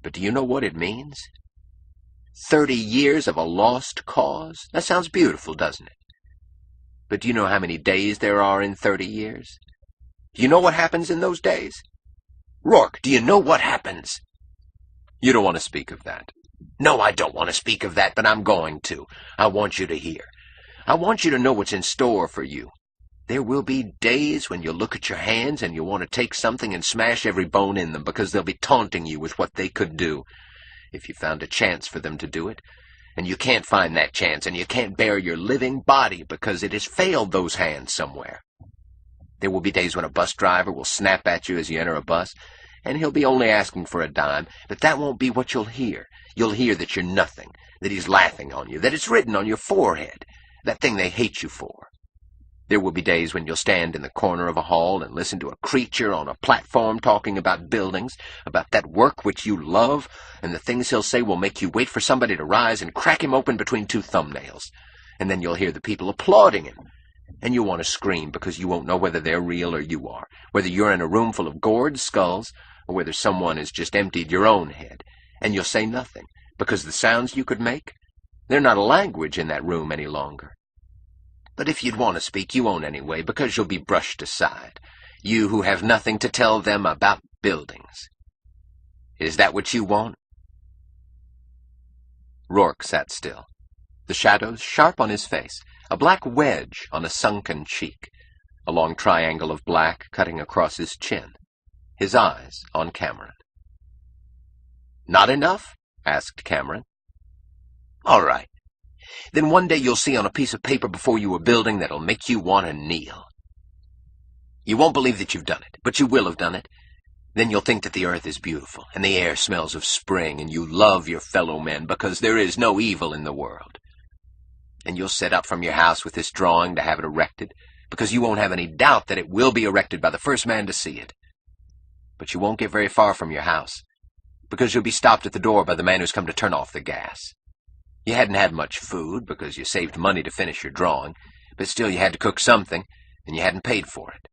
But do you know what it means? 30 years of a lost cause? That sounds beautiful, doesn't it? But do you know how many days there are in 30 years? Do you know what happens in those days? Roark, do you know what happens? You don't want to speak of that. No, I don't want to speak of that, but I'm going to. I want you to hear. I want you to know what's in store for you. There will be days when you'll look at your hands and you'll want to take something and smash every bone in them because they'll be taunting you with what they could do if you found a chance for them to do it. And you can't find that chance, and you can't bear your living body because it has failed those hands somewhere. There will be days when a bus driver will snap at you as you enter a bus, and he'll be only asking for a dime, but that won't be what you'll hear. You'll hear that you're nothing, that he's laughing on you, that it's written on your forehead, that thing they hate you for. There will be days when you'll stand in the corner of a hall and listen to a creature on a platform talking about buildings, about that work which you love, and the things he'll say will make you wait for somebody to rise and crack him open between two thumbnails. And then you'll hear the people applauding him, and you'll want to scream because you won't know whether they're real or you are, whether you're in a room full of gored skulls or whether someone has just emptied your own head. And you'll say nothing, because the sounds you could make, they're not a language in that room any longer. But if you'd want to speak, you won't anyway, because you'll be brushed aside, you who have nothing to tell them about buildings. Is that what you want? Roark sat still, the shadows sharp on his face, a black wedge on a sunken cheek, a long triangle of black cutting across his chin, his eyes on Cameron. Not enough? Asked Cameron. All right. Then one day you'll see on a piece of paper before you a building that'll make you want to kneel. You won't believe that you've done it, but you will have done it. Then you'll think that the earth is beautiful, and the air smells of spring, and you love your fellow men because there is no evil in the world. And you'll set up from your house with this drawing to have it erected, because you won't have any doubt that it will be erected by the first man to see it. But you won't get very far from your house, because you'll be stopped at the door by the man who's come to turn off the gas. You hadn't had much food, because you saved money to finish your drawing, but still you had to cook something, and you hadn't paid for it.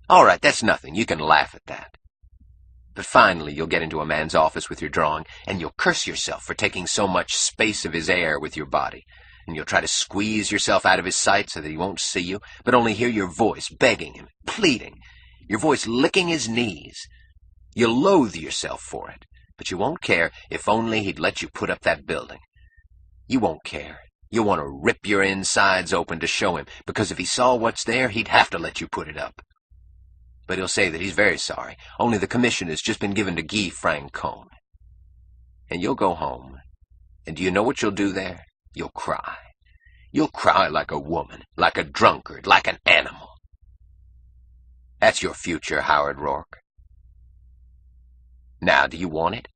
All right, that's nothing. You can laugh at that. But finally you'll get into a man's office with your drawing, and you'll curse yourself for taking so much space of his air with your body, and you'll try to squeeze yourself out of his sight so that he won't see you, but only hear your voice begging him, pleading, your voice licking his knees. You'll loathe yourself for it, but you won't care if only he'd let you put up that building. You won't care. You'll want to rip your insides open to show him, because if he saw what's there, he'd have to let you put it up. But he'll say that he's very sorry, only the commission has just been given to Guy Francone. And you'll go home, and do you know what you'll do there? You'll cry. You'll cry like a woman, like a drunkard, like an animal. That's your future, Howard Roark. Now, do you want it?